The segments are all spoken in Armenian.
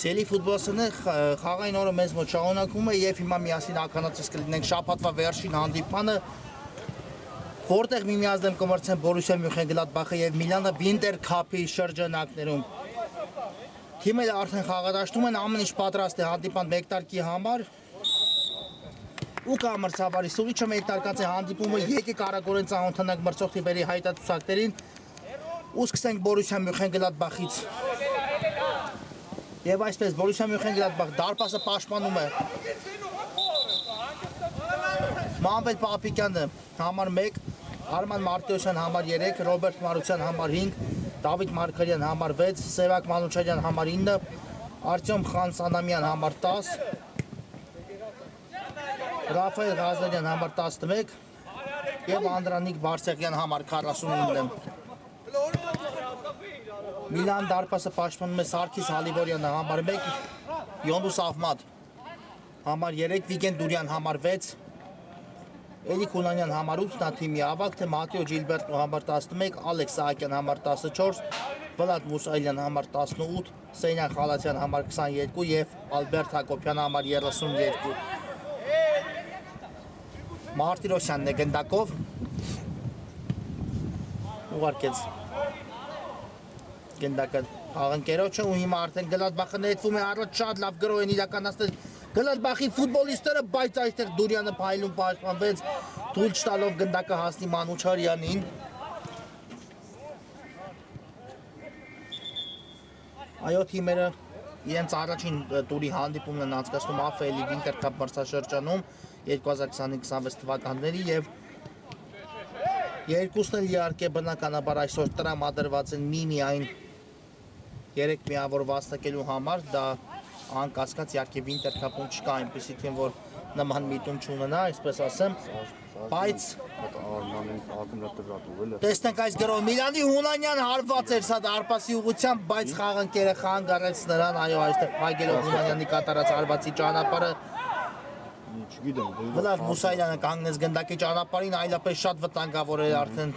Սելի ֆուտբոլսը խաղային օրը մեզ մոտ շարունակվում է եւ հիմա միասին ականացած կլինենք շաբաթվա վերջին հանդիպմանը, որտեղ միմյանց դեմ կմրցեն Բորուսիա Մյունխեն-Գլադբախը եւ Միլանը Վինտեր քափի շրջանակներում։ Թիմերը արդեն խաղադաշտում են, ամեն ինչ պատրաստ է հանդիպան մեկտարկի համար։ Ու կամրցավարի Սուրիչը մեկտարկած է հանդիպումը, եկեք արագորեն ծանոթանանք մրցող թիմերի հայտարարություններին ու սկսենք Բորուսիա Մյունխեն-Գլադբախից։ Եվ այսպես Բորուսիա Մյունխեն-Գլադբախ դարպասը պաշտպանում է Մանվել Պապիկյանը համար 1, Արման Մարտիրոսյան համար 3, Ռոբերտ Մարության համար 5, Դավիթ Մարգարյան համար 6, Սևակ Մանուչարյան համար 9, Արտյոմ Խանսանամյան համար 10, Ռաֆայել Ղազարյան համար 11 եւ Անդրանիկ Բարսեղյան համար 49։ Միլան դարպասը պաշտպանում է Սարգիս Հալիվորյանը համար 1, Յոնդուս Ահմադ համար 3, Վիգեն Դուրյան համար 6, Էլիկ Հունանյան համար 8, նա թիմի ավագ թե Մատեո Ջիլբերտո համար 11, Ալեքս Սահակյան համար 14, Վլադ Մուսայելյան համար 18, Սեյնան Խալացյան համար 22 եւ Ալբերտ Հակոբյան համար 32։ Մարտիրոսյանն է գնդակով ուղարկեց գնդակը աղընկերոջը ու հիմա արդեն Գլադբախը նետվում է առաջ, շատ լավ գրոհ են իրականացնել Գլադբախի ֆուտբոլիստները, բայց այստեղ Դուրյանը փայլուն պաշտպանվեց, թույլ չտալով գնդակը հասնի Մանուչարյանին։ Այո, թիմերը իրենց առաջին տուրի հանդիպումն են անցկացնում ԱՖԼ-ի Վինտեր քափ մրցաշրջանում 2025-26 թվականների եւ երկուսն էլ իհարկե բնականաբար այսօր տրամադրված են միայն 3 միավոր վաստակելու համար, դա անկասկած իհարկե Վինտեր քափում չկա այնպեսի թիմ, որ նման միտում չունենա, այսպես ասեմ, բայց տեսնենք այս գրոհ Միլանի Հունանյան հարված էր սա դարպասի ուղղությամբ, բայց խաղընկերը խանգարեց նրան, այո, այստեղ փակելով Հունանյանի կատարած հարվածի ճանապարհը Վլադ Մուսայելյանը կանգնեց գնդակի ճանապարհին, այլապես շատ վտանգավոր էր արդեն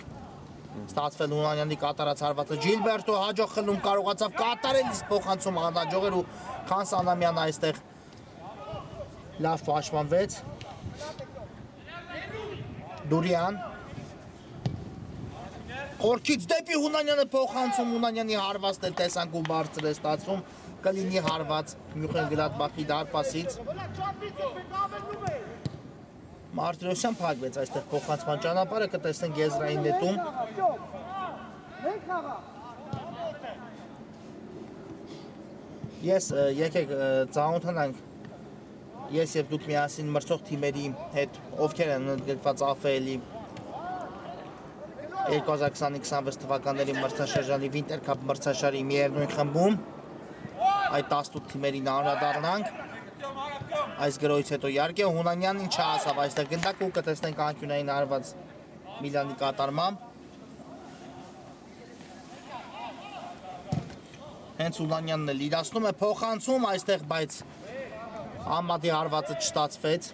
ստացվել Հունանյանի կատարած հարվածը։ Ջիլբերտո հաջող խլում կարողացավ կատարել, իսկ փոխանցում հաջող էր ու Խանսանամյանը այստեղ լավ պաշտպանվեց։ Դուրյան Խորքից դեպի Հունանյանը փոխանցում, Հունանյանի հարվածն էլ տեսանք ու բարձր է ստացվում, կլինի հարված Մյունխեն-Գլադբախի դարպասից։ Մարտիրոսյան փակվեց այստեղ փոխանցման ճանապարհը, կտեսնենք եզրային նետում։ Ես եկեք ծանոթանանք ես եւ դուք միասին մրցող թիմերի հետ, ովքեր են ընդգրկված ԱՖԼ-ի 2025-26 թվականների մրցաշրջանի Վինտեր քափ մրցաշարի միևնույն խմբում այդ 18 թիմերին անդրադառնանք։ Այս գրոհից հետո իհարկե Հունանյանին չհասավ այստեղ գնդակը ու կտեսնենք անկյունային արված Միլանի կատարմամբ։ Հենց Հունանյանն էլ իրացնում է փոխանցում այստեղ, բայց Ամադի հարվածը չստացվեց։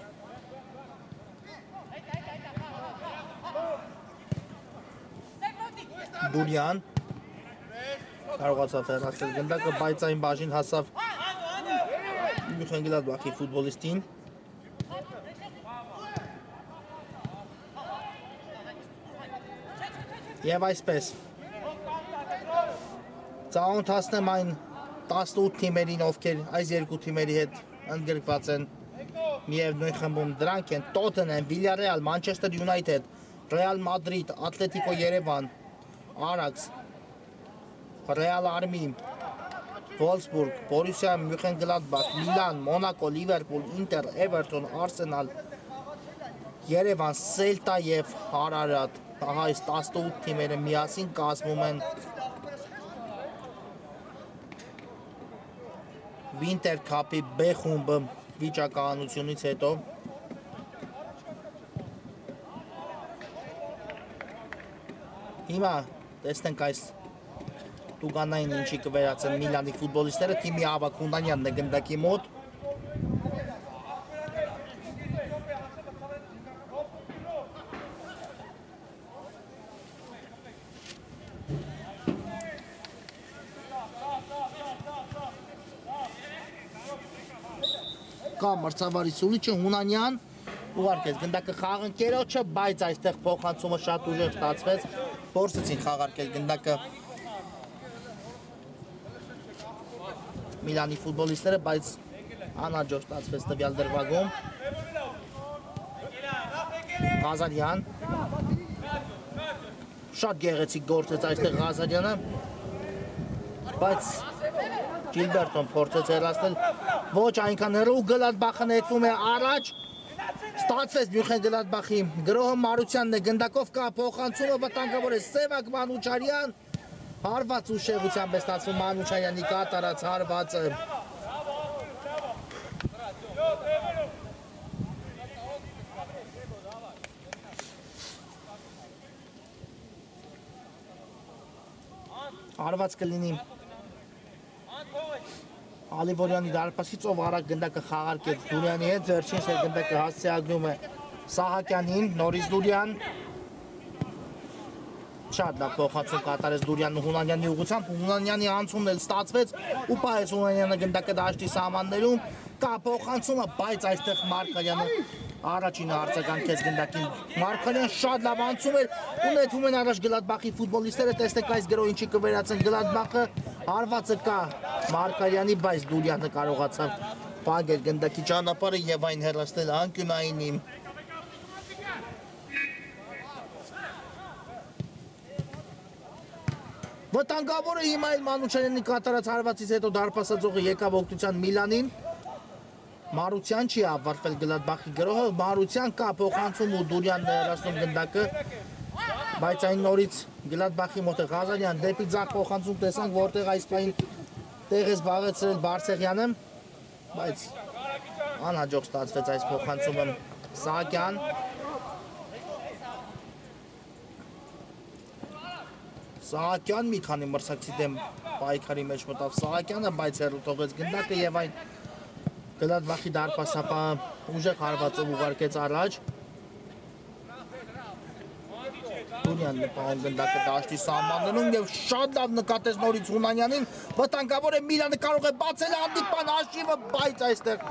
Դուրյան կարողացավ հեռացնել գնդակը, բայց այն բաժին հասավ Մյունխեն-Գլադբախի ֆուտբոլիստին։ Եվ այսպես ծանոթացնեմ այն 18 թիմերին, ովքեր այս երկու թիմերի հետ ընդգրկված են միևնույն խմբում, դրանք են Տոտենհեմ, Վիլյարեալ, Մանչեսթեր Յունայթեդ, Ռեալ Մադրիդ, Ատլետիկո Երևան, Արաքս, Ռեալ Արմի, Վոլսբուրգ, Բորուսիա Մյունխեն-Գլադբախ, Միլան, Մոնակո, Լիվերպուլ, Ինտեր, Էվերտոն, Արսենալ, Երևան, Սելտա եւ Հարարատ։ Ահա այս 18 թիմերը միասին կազմում են Վինտեր քափի B խումբը վիճակահանությունից հետո։ Հիմա տեսնենք այս տուգանային ինչի կվերածեն Միլանի ֆուտբոլիստները, թիմի ավագ Հունանյանն է գնդակի մոտ։ կա մրցավարի սուլիչը Հունանյան ուղարկեց գնդակը խաղընկերոջը, բայց այստեղ փոխանցումը շատ ուժեղ ստացվեց, փորձեցին խաղարկել գնդակը Միլանի ֆուտբոլիստները, բայց անհաջող ստացվեց տվյալ դրվագում։ Ղազարյան շատ գեղեցիկ գործեց այստեղ Ղազարյանը, բայց Ջիլբերտոն փորձեց հեռացնել ոչ այնքան հեռու, Գլադբախը նետվում է առաջ, ստացվեց Մյունխեն Գլադբախի գրոհը Մարությանն է, գնդակով կա փոխանցումը, վտանգավոր է Սևակ Մանուչարյան, հարված ուշեղությամբ է ստացվում Մանուչարյանի կատարած հարվածը։ Հարված կլինի Ալիվորյանի դարպասից, ով արագ գնդակը խաղարկեց Դուրյանի հետ, վերջինս է գնդակը հասցեագրում է Սահակյանին, նորից Դուրյան շատ լավ փոխանցում կատարեց Դուրյանն Հունանյանի ուղղությամբ, Հունանյանի անցումն էլ ստացվեց ու պահեց Հունանյանը գնդակը դաշտի սահմաններում, կա փոխանցումը, բայց այստեղ Մարկարյանը առաջինը արձագանքեց գնդակին, Մարկարյան շատ լավ անցում էր ու նետվում են առաջ Գլադբախի ֆուտբոլիստները, տեսնեք այս գրոհը ինչի կվերացեն Գլադբախը, հարվածը կա Մարկարյանի, բայց Դուրյանը կարողացավ փակել գնդակի ճանապարհը եւ այն հեռացնել անկյունայինին։ Վտանգավոր է հիմա էլ Մանուչարյանի կատարած հարվածից հետո դարպասաձողը եկավ օգնության Միլանին։ Մարության չի ավարտվել Գլադբախի գրոհը, Մարության կա փոխանցում ու Դուրյանն է հեռացնում գնդակը, բայց այն նորից Գլադբախի մոտ է Ղազարյան դեպի ձախ փոխանցում տեսանք, որտեղ այս պահին տեղ է զբաղեցրել Բարսեղյանը, բայց անհաջող ստացվեց այս փոխանցումը Սահակյան։ Սահակյան մի քանի մրցակցի դեմ պայքարի մեջ մտավ Սահակյանը, բայց հեռու թողեց գնդակը եւ այն Գլադբախի դարպասապահը ուժեղ հարվածով ուղարկեց առաջ։ Դուրյանն է պահում գնդակը դաշտի սահմաններում եւ շատ լավ նկատեց նորից Հունանյանին, վտանգավոր է Միլանը կարող է բացել հանդիպան հաշիվը, բայց այստեղ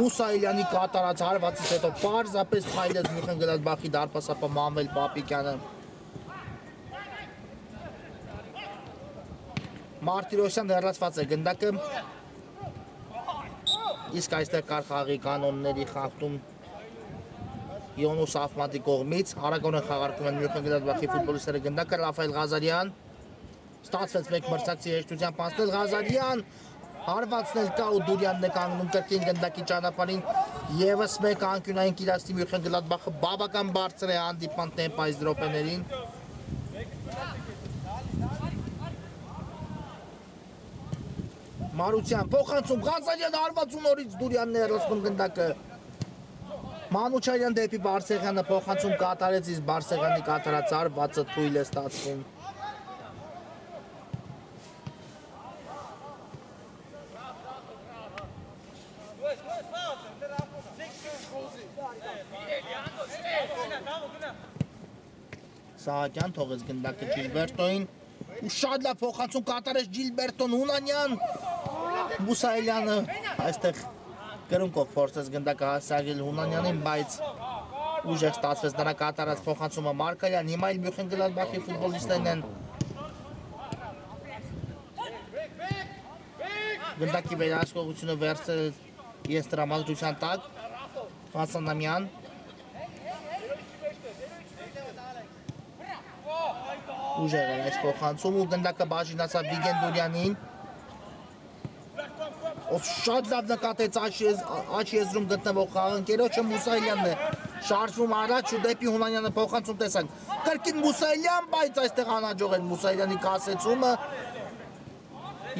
Մուսայելյանի կատարած հարվածից հետո պարզապես փայլեց Մյունխեն Գլադբախի դարպասապահ Մանվել Պապիկյանը։ Մարտիրոսյան հեռացված է գնդակը, իսկ այստեղ կար խաղի կանոնների խախտում Յոնուս Աֆմատի կողմից, արագորեն խաղարկում են Մյունխեն Գլադբախի ֆուտբոլիստները գնդակը, Ռաֆայել Ղազարյան, ստացվեց մեկ մրցակցի հեշտությամբ անցնել Ղազարյան, հարվածն էլ կա ու Դուրյանն է կանգնում կրկին գնդակի ճանապարհին, եւս մեկ անկյունային կիրացնի Մյունխեն Գլադբախը բավական բարձր է հանդիպան տեմպ այս րոպեներին։ Մարության փոխանցում Ղազարյան հարված ու նորից Դուրյանն է հեռացնում գնդակը։ Մանուչարյան դեպի Բարսեղյանը փոխանցում կատարեց, իսկ Բարսեղյանի կատարած հարվածը թույլ է ստացվում։ Սահակյան թողեց գնդակը Ջիլբերտոին ու շատ լավ փոխանցում կատարեց Ջիլբերտոն Հունանյան։ Մուսայելյանը այստեղ կրունկով փորձեց գնդակը հասցնել Հունանյանին, բայց ուժեղ ստացվեց նրա կատարած փոխանցումը Մարկարյան, հիմա էլ Մյունխեն Գլադբախի ֆուտբոլիստներն են գնդակի վերահսկողությունը վերցրել ես տրամադրության տակ, Հասանամյան, ուժեղ էր այս փոխանցում ու գնդակը բաժինացավ Վիգեն Դուրյանին, ով շատ լավ նկատեց աչ եզրում գտնվող խաղընկերոջը Մուսայելյանն է շարժվում առաջ ու դեպի Հունանյանը փոխանցում տեսանք կրկին Մուսայելյան, բայց այստեղ անհաջող էր Մուսայելյանի կասեցումը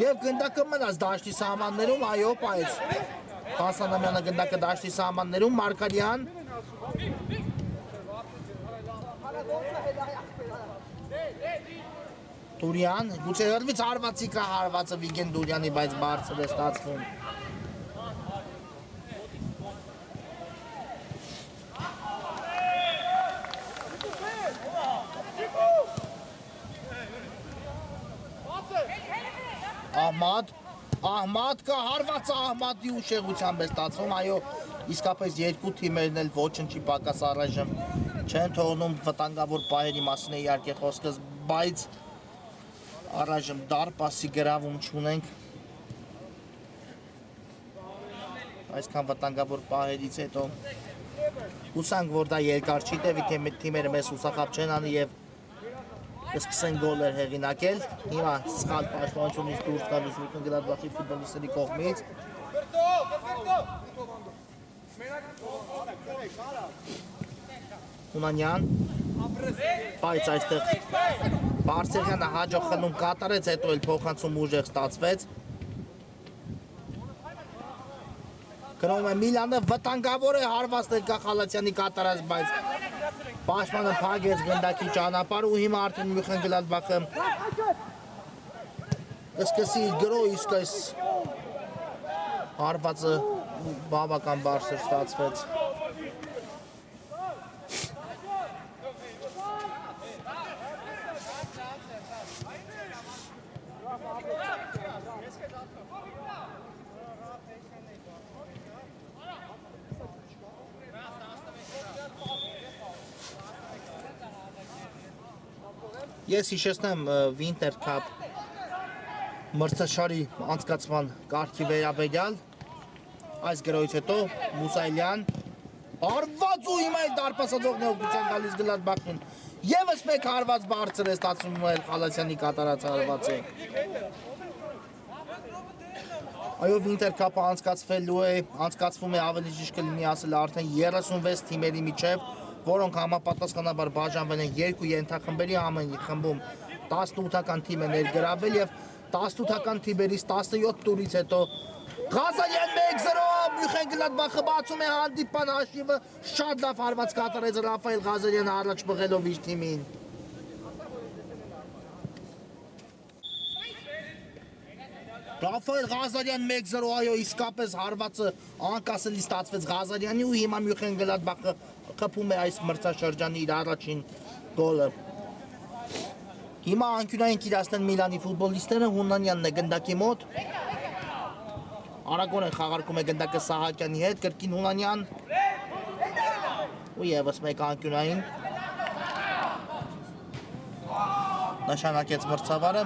եւ գնդակը մնաց դաշտի սահմաններում, այո, պայեց Հասանամյանը գնդակը դաշտի սահմաններում, Մարկարյան Դուրյան, գուցե հրվից հարվածի կա հարվածը Վիգեն Դուրյանի, բայց բարձր է ստացվում։ Ահմադ Ահմադ կա, հարվածը Ահմադի ուշեղությամբ է ստացվում, այո, իսկապես երկու թիմերն էլ ոչնչի պակաս առայժմ չեն թողնում վտանգավոր պահերի մասին է իհարկե խոսքս, բայց առայժմ դարպասի գրավում չունենք։ Այսքան վտանգավոր պահերից հետո հուսանք, որ դա երկար չի տևի, թիմերը մեզ հուսախապ չեն անի և կսկսեն գոլեր հեղինակել։ Հիմա սխալ պաշտպանությունից դուրս գալուց Մյունխեն-Գլադբախի ֆուտբոլիստների կողմից։ Հունանյան, բայց այստեղ Բարսեղյանը հաջող խլում կատարեց, հետո էլ փոխանցում ուժեղ ստացվեց։ Գրովում է Միլանը, վտանգավոր է հարված ներկա Խալացյանի կատարած, բայց պաշտպանը փակեց գնդակի ճանապարհ ու հիմա արդեն Մյունխեն-Գլադբախը կսկսի գրո, իսկ այս հարվածը բավական բարձր ստացվեց։ Ես հիշեցնեմ Winter Cup մրցաշարի անցկացման կարգի վերաբերյալ, այս գրոյից հետո Մուսայելյան հարված ու հիմա էլ դարպասացողն է օգնության գալիս Գլադբախին, ևս մեկ հարված բարձր է ստացվում էլ Խալացյանի կատարած հարվածը։ Այո, Winter Cup-ը անցկացվում է ավելի ճիշտ կլինի ասել արդեն 36 թիմերի միջև, որոնք համապատասխանաբար բաժանվել են երկու ենթախմբերի, ամեն խմբում 18-ական թիմ է ներգրավել և 18-ական թիմերից 17 տուրից հետո Ղազարյան 1-0, Մյունխեն-Գլադբախը բացում է հանդիպան հաշիվը, շատ լավ հարված կատարեց Ռաֆայել Ղազարյանը առաջ մղելով իր թիմին։ Ռաֆայել Ղազարյան 1-0, այո, իսկապես հարվածը անկասելի ստացվեց Ղազարյանի ու հիմա Մյունխեն-Գլադբախը խփում է այս մրցաշրջանի իր առաջին գոլը։ Հիմա անկյունային կիրացնեն Միլանի ֆուտբոլիստները, Հունանյանն է գնդակի մոտ։ Արագորեն խաղարկում է գնդակը Սահակյանի հետ, կրկին Հունանյան։ Ու ևս մեկ անկյունային։ Նշանակեց մրցավարը։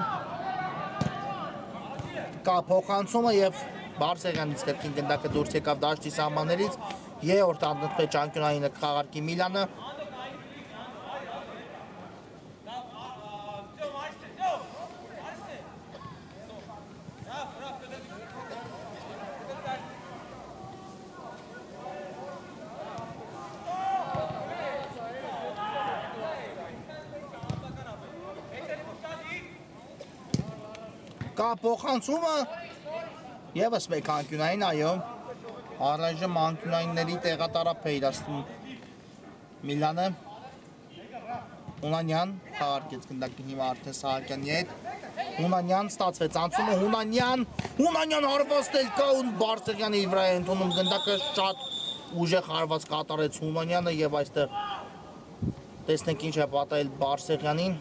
Կա փոխանցումը և Բարսեղյանից կրկին գնդակը դուրս եկավ դաշտի սահմաններից, երրորդ անընդմեջ անկյունայինը կխաղարկի Միլանը։ Կա փոխանցումը, ևս մեկ անկյունային, այո, առայժմ անկյունայինների տեղատարափ է իրացնում Միլանը։ Հունանյան խաղարկեց գնդակի հիմա արդեն Սահակյանի հետ։ Հունանյան ստացվեց անցումը, Հունանյան հարվածել կա ու Բարսեղյանը իր վրա է ընդունում գնդակը, շատ ուժեղ հարված կատարեց Հունանյանը և այստեղ տեսնենք ինչ է պատահել Բարսեղյանին։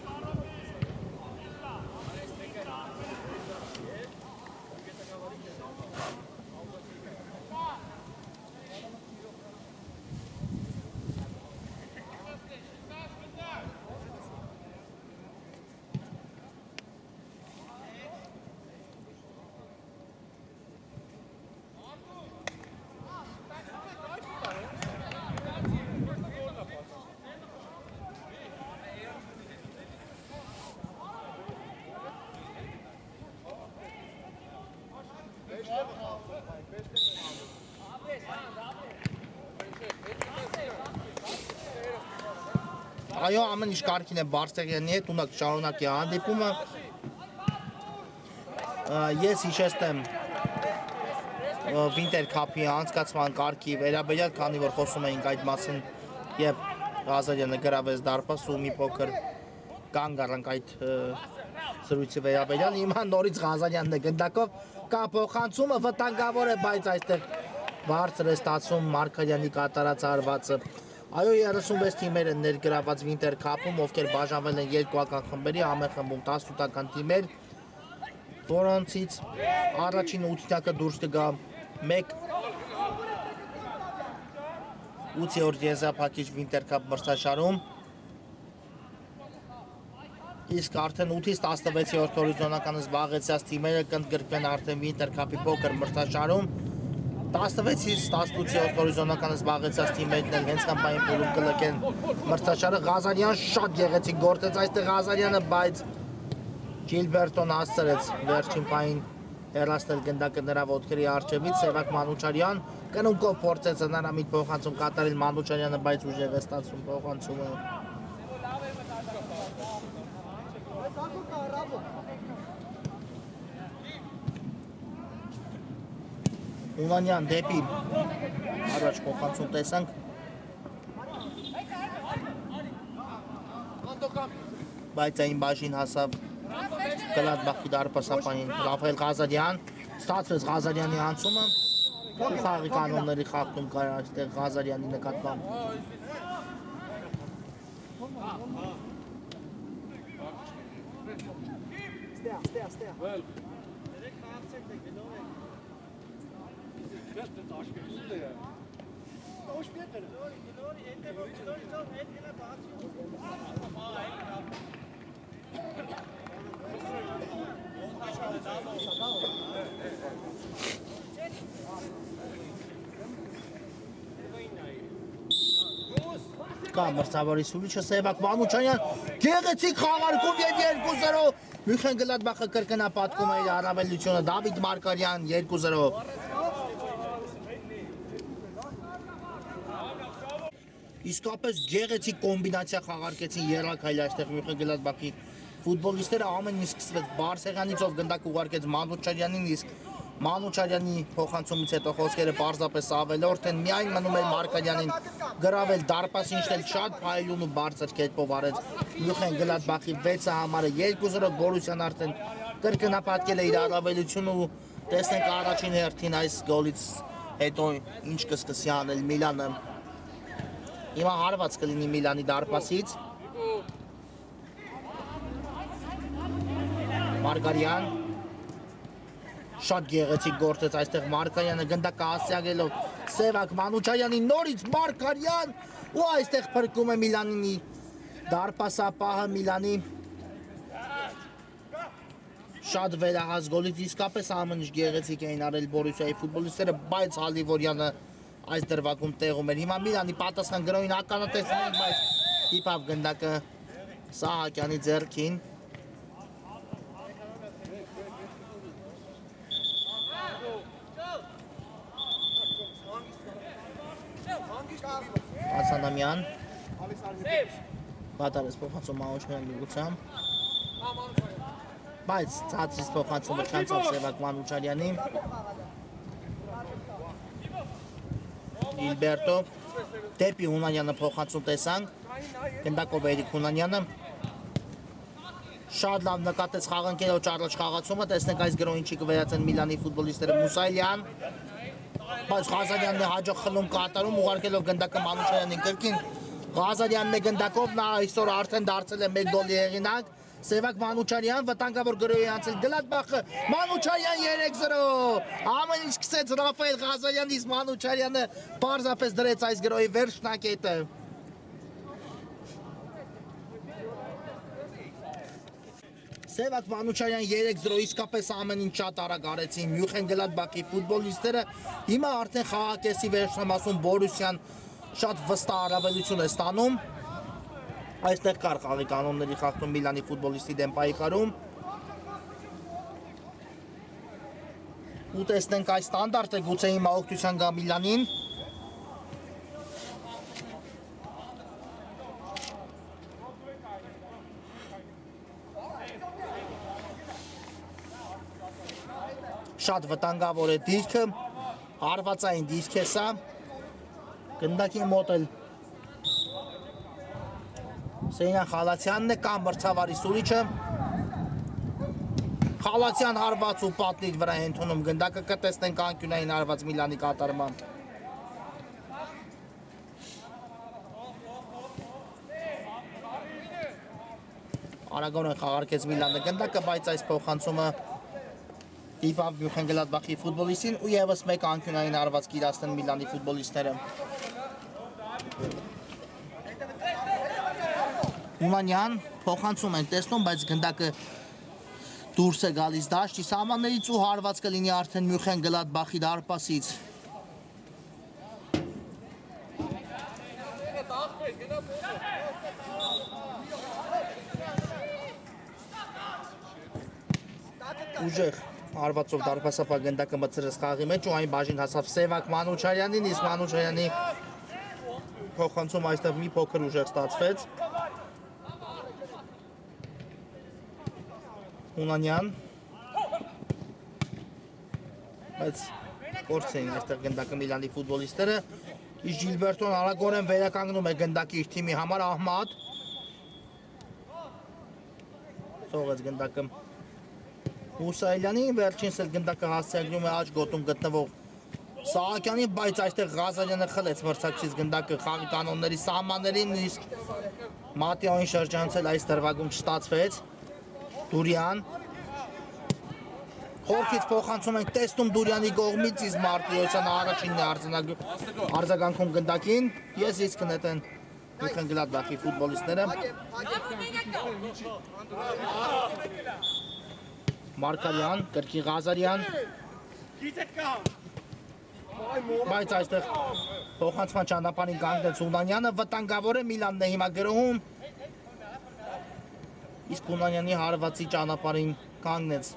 Այո, ամեն ինչ կարգին է Բարսեղյանի հետ, ունակ շարունակի հանդիպումը։ Ես հիշեցնեմ Winter Cup-ի անցկացման կարգի վերաբերյալ, քանի որ խոսում էինք այդ մասին և Ղազարյանը գրավեց դարպաս ու մի փոքր կանգ առանք այդ զրույցի վերաբերյալ, հիմա նորից Ղազարյանն է գնդակով, կա փոխանցումը, վտանգավոր է, բայց այստեղ բարձր է ստացվում Մարգարյանի կատարած հարվածը։ Այո, 36 թիմեր են ներգրաված Winter Cup-ում, ովքեր բաժանվել են երկուական խմբերի, ամեն խմբում 18-ական թիմեր։ որոնցից առաջին 8-յակը դուրս կգա 8-րդ եզրափակիչ Winter Cup մրցաշարում, իսկ արդեն 8-ից 16-րդ հորիզոնականը զբաղեցած թիմերը կընդգրկվեն արդեն Winter Cup-ի փոքր մրցաշարում, 16-ից 18-րդ հորիզոնականը զբաղեցած թիմերն էլ հենց կամպային փուլում կլկեն մրցաշարը։ Ղազարյան շատ գեղեցիկ գործեց այստեղ Ղազարյանը, բայց Ջիլբերտոն հասցրեց վերջին պահին հեռացնել գնդակը նրա ոտքերի առջևից, Սևակ Մանուչարյան կնունկով փորձեց հնարամիտ փոխանցում կատարել Մանուչարյանը, բայց ուժեղ է ստացվում փոխանցումը։ Հունանյան դեպի առաջ փոխանցում տեսանք, բայց այն բաժին հասավ Գլադբախի դարպասապանին Ռաֆայել Ղազարյան, ստացվեց Ղազարյանի անցումը, խաղի կանոնների խախտում կար այստեղ Ղազարյանի նկատմամբ։ Կա մրցավորի սուրիչը Սևակ Մանուչարյան, գեղեցիկ խաղարկում և 2-0, Մյունխեն Գլադբախը կրկնապատկում է իր առավելությունը, Դավիթ Մարկարյան 2-0։ Իսկապես գեղեցիկ կոմբինացիա խաղարկեցին եռակայլ այստեղ Մյունխեն Գլադբախի ֆուտբոլիստները, ամեն ինչ սկսվեց Բարսեղյանից, ով գնդակ ուղարկեց Մանուչարյանին, իսկ Մանուչարյանի փոխանցումից հետո խոսքերը պարզապես ավելորդ են, միայն մնում էր Մարկարյանին գրավել դարպասին, ինչն էլ շատ փայլուն ու բարձր կերպով արեց Մյունխեն Գլադբախի 6-ը համարը 2-0, Բորուսյան արդեն կրկնապատկել է իր առավելությունը ու տեսնենք առաջին հերթին այս գոլից հետո ինչ կսկսի անել Միլանը։ Հիմա հարված կլինի Միլանի դարպասից։ Մարգարյան շատ գեղեցիկ գործեց այստեղ Մարկարյանը գնդակը հասցեագելով Սևակ Մանուչարյանի նորից Մարկարյան ու այստեղ փրկում է Միլանինի դարպասապահը Միլանի շատ վերահաս գոլից, իսկապես ամեն ինչ գեղեցիկ էին արել Բորուսիայի ֆուտբոլիստները, բայց Հալիվորյանը այս դրվագում տեղում էր։ Հիմա Միլանի պատասխան գրոյին ականատեսում ենք, բայց իպավ գնդակը Սահակյանի ձեռքին։ Ասանամյան Բատարես փոխանցում Մանուչարյան լուգությամբ, բայց ցածրից փոխանցումը չանցավ Սևակ Մանուչարյանի։ Ջիլբերտո դեպի Հունանյանը փոխանցում տեսանք, գնդակով Էրիկ Հունանյանը շատ լավ նկատեց խաղընկերոջ առաջ խաղացումը, տեսնենք այս գրոհին չի կվերածեն Միլանի ֆուտբոլիստները Մուսայլյան, բայց Ղազարյանն է հաջող խլում կատարում, ուղարկելով գնդակը Մանուչարյանին կրկին, Ղազարյանն է գնդակով, նա այսօր արդեն դարձել է 1 գոլի հեղինակ, Սևակ Մանուչարյան վտանգավոր գրոհի անցել Գլադբախը, Մանուչարյան 3-0, ամեն ինչ սկսեց Ռաֆայել Ղազարյանից, Մանուչարյանը պարզապես դրեց այս գրոհի վերջնակետը։ Սևակ Մանուչարյան 3-0, իսկապես ամեն ինչ շատ արագ արեցին Մյունխեն Գլադբախի ֆուտբոլիստները, հիմա արդեն խաղակեսի վերջնամասում Բորուսյան շատ վստահ առավելություն է ստանում, այստեղ կար խաղի կանոնների խախտում Միլանի ֆուտբոլիստի դեմ պայքարում, ու տեսնենք այս ստանդարտ է գուցե հիմա օգնության գա Միլանին։ Շատ վտանգավոր է դիրքը, հարվածային դիրք է սա, գնդակի մոտ էլ Սեյնան Խալացյանն է կամ մրցավարի սուրիչը, Խալացյան հարված ու պատնիր վրա է ընդունում գնդակը, կտեսնենք անկյունային հարված Միլանի կատարմամբ։ Արագորեն խաղարկեց Միլանը գնդակը, բայց այս փոխանցումը Դիպավ Մյունխեն-Գլադբախի ֆուտբոլիստին ու եւս մեկ անկյունային արվածք իրացնեն Միլանի ֆուտբոլիստները։ Հունանյան փոխանցում են տեսնում, բայց գնդակը դուրս է գալիս դաշտի սահմաններից ու հարված կլինի արդեն Մյունխեն-Գլադբախի դարպասից։ Ուժեղ հարվածով դարպասապա գնդակը մտցրեց խաղի մեջ ու այն բաժին հասավ Սևակ Մանուչարյանին, իսկ Մանուչարյանի փոխանցում այստեղ մի փոքր ուժեղ ստացվեց։ Հունանյան, բայց կորց էին այստեղ գնդակը Միլանի ֆուտբոլիստները, իսկ Ժիլբերտոն արագորեն վերականգնում է գնդակի իր թիմի համար Ահմադ։ Թողեց գնդակը Հուսայելյանին, վերջինս էլ գնդակը հասցեագրում է աջ գոտում գտնվող Սահակյանին, բայց այստեղ Ղազարյանը խլեց մրցակցից գնդակը խաղի կանոնների սահմաններին, իսկ Մատիոյին շրջանցել այս դրվագում չստացվեց։ Դուրյան Խորքից փոխանցում ենք տեսնում Դուրյանի կողմից, իսկ Մարտիրոսյանը առաջինն է արձագանքում գնդակին։ Ես իսկ կնետեն Մյունխեն-Գլադբախի ֆուտբոլիստները։ Մարկարյան, կրկին Ղազարյան։ Բայց այստեղ փոխանցման ճանապարհին կանգնեց Հունանյանը, վտանգավոր է Միլանն է հիմա գրոհում։ Իսկ Հունանյանի հարվածի ճանապարհին կանգնեց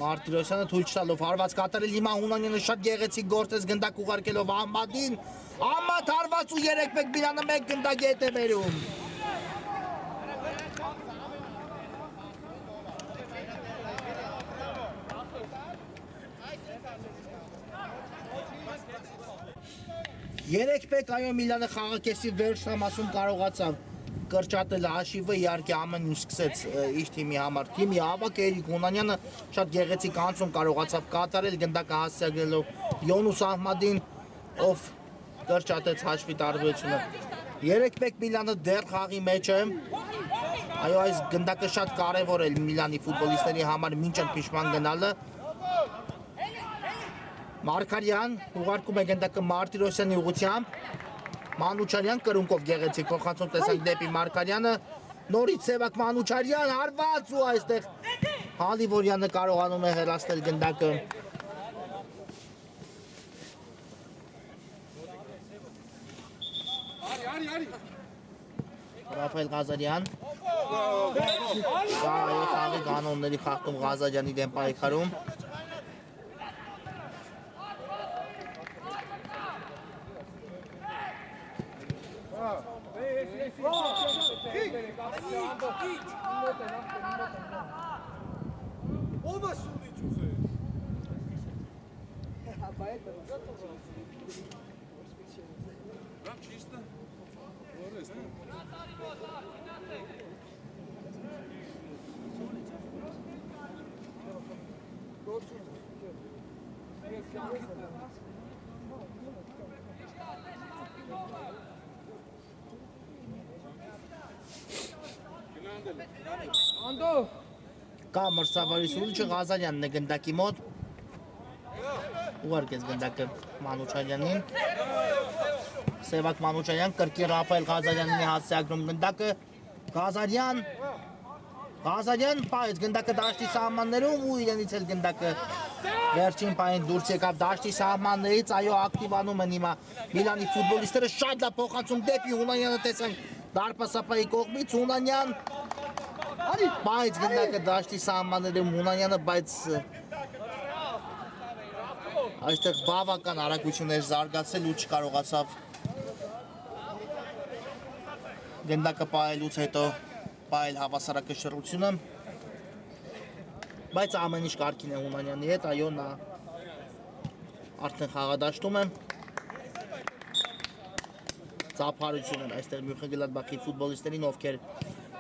Մարտիրոսյանը, թույլ չտալով հարված կատարել, հիմա Հունանյանը շատ գեղեցիկ գործեց գնդակ ուղարկելով Ահմադին։ Ահմադ հարված ու 3-1 Միլանը 1 գնդակ հետ է բերում։ Երեք պեկ այո Միլանը խաղակեսի վերջնամասում կարողացավ կրճատել հաշիվը, իհարկե ամեն ինչ սկսեց իր թիմի համար։ Թիմի ավակ Էրիկ Հունանյանը շատ գեղեցիկ անցում կարողացավ կատարել գնդակը հասցեագրելով Յոնուս Ահմադին, ով կրճատեց հաշվի տարբերությունը։ 3-1 Միլանը դեռ խաղի մեջ է։ Այո, այս գնդակը շատ կարևոր է Միլանի ֆուտբոլիստների համար մինչ ընդմիջման գնալը։ Մարկարյան ուղարկում է գնդակը Մարտիրոսյանի ուղղությամբ։ Մանուչարյան կրունկով գեղեցիկ փոխանցում տեսանք դեպի Մարկարյանը։ Նորից Սևակ Մանուչարյան հարված ու այստեղ Հալիվորյանը կարողանում է հեռացնել գնդակը։ Ռաֆայել Ղազարյան։ Խաղի կանոնների խախտում Ղազարյանի դեմ պայքարում։ Կա մրցավարի սուրիչը Ղազարյանն է գնդակի մոտ։ Ուղարկեց գնդակը Մանուչարյանին։ Սևակ Մանուչարյան կրկին Ռաֆայել Ղազարյանին հասցեագրում գնդակը։ Ղազարյան պայեց գնդակը դաշտի սահմաններում ու իրենից էլ գնդակը վերջին պահին դուրս եկավ դաշտի սահմաններից, այո ակտիվանում են հիմա Միլանի ֆուտբոլիստները, շատ լավ փոխանցում դեպի Հունանյանը տեսանք դարպասապայի կողմից, Հունանյան պայեց գնդակը դաշտի սահմաններում Հունանյանը, բայց այստեղ բավական արագություն էր զարգացել ու չկարողացավ գնդակը պահելուց հետո պահել հավասարակշռությունը, բայց ամեն ինչ կարգին է Հունանյանի հետ, այո նա արդեն խաղադաշտում է։ Ծափարություն էր այստեղ Մյունխեն-Գլադբախի ֆուտբոլիստերին, ովքեր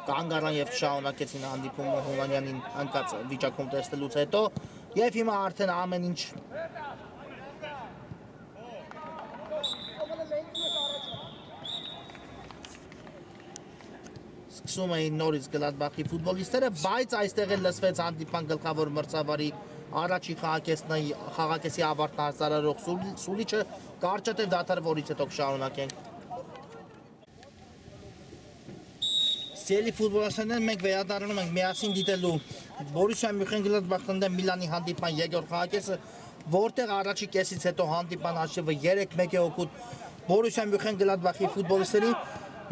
կանգ առան եւ շարունակեցին հանդիպումը Հունանյանին անկած վիճակում տեսնելուց հետո, եւ հիմա արդեն ամեն ինչ սկսում էին նորից Գլադբախի ֆուտբոլիստները, բայց այստեղ էլ լսվեց հանդիպան գլխավոր մրցավարի առաջի խաղակեսի ավարտն արձարարող Սուլիչը կարճատև դադար, որից հետո կշարունակենք։ Սիրելի ֆուտբոլիստներ, մենք վերադառնում ենք միասին դիտելու Բորուսիա Մյունխեն-Գլադբախն դեմ Միլանի հանդիպման երկրորդ խաղակեսը, որտեղ առաջի կեսից հետո հանդիպման հաշիվը 3-1 է օգուտ Բորուսիա Մյունխեն-Գլադբախի ֆուտբոլիստերին։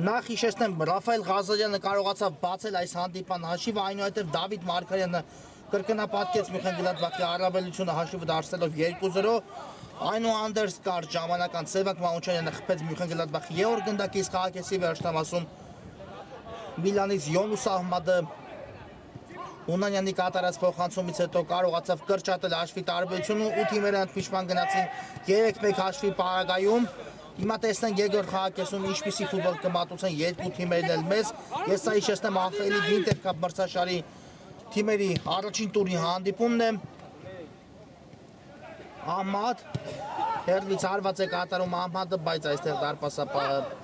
Նախ հիշեցնեմ, Ռաֆայել Ղազարյանը կարողացավ բացել այս հանդիպման հաշիվը, այնուհետև Դավիթ Մարգարյանը կրկնապատկեց Մյունխեն-Գլադբախի առավելությունը հաշիվը դարձնելով 2-0։ Այնուհանդերձ կարճ ժամանակ անց Սևակ Մանուչարյանը խփեց Մյունխեն-Գլադբախի երրորդ գնդակից խաղակեսի վերջնամասում Միլանից Յոնուս Ահմադը Հունանյանի կատարած փոխանցումից հետո կարողացավ կրճատել հաշվի տարբերությունը, ու թիմերը ընդմիջման գնացին 3-1 հաշվի պարագայում։ Հիմա տեսնենք երկրորդ խաղակեսում ինչպիսի ֆուտբոլ կմատուցեն երկու թիմերն էլ մեզ։ Ես սա հիշեցնեմ ԱՖԷ-ի Վինտեր Կապ մրցաշարի թիմերի առաջին տուրի հանդիպումն է։ Ահմադ հերվից հարված է կատարում Ահմադը, բայց այստեղ դարպասապահ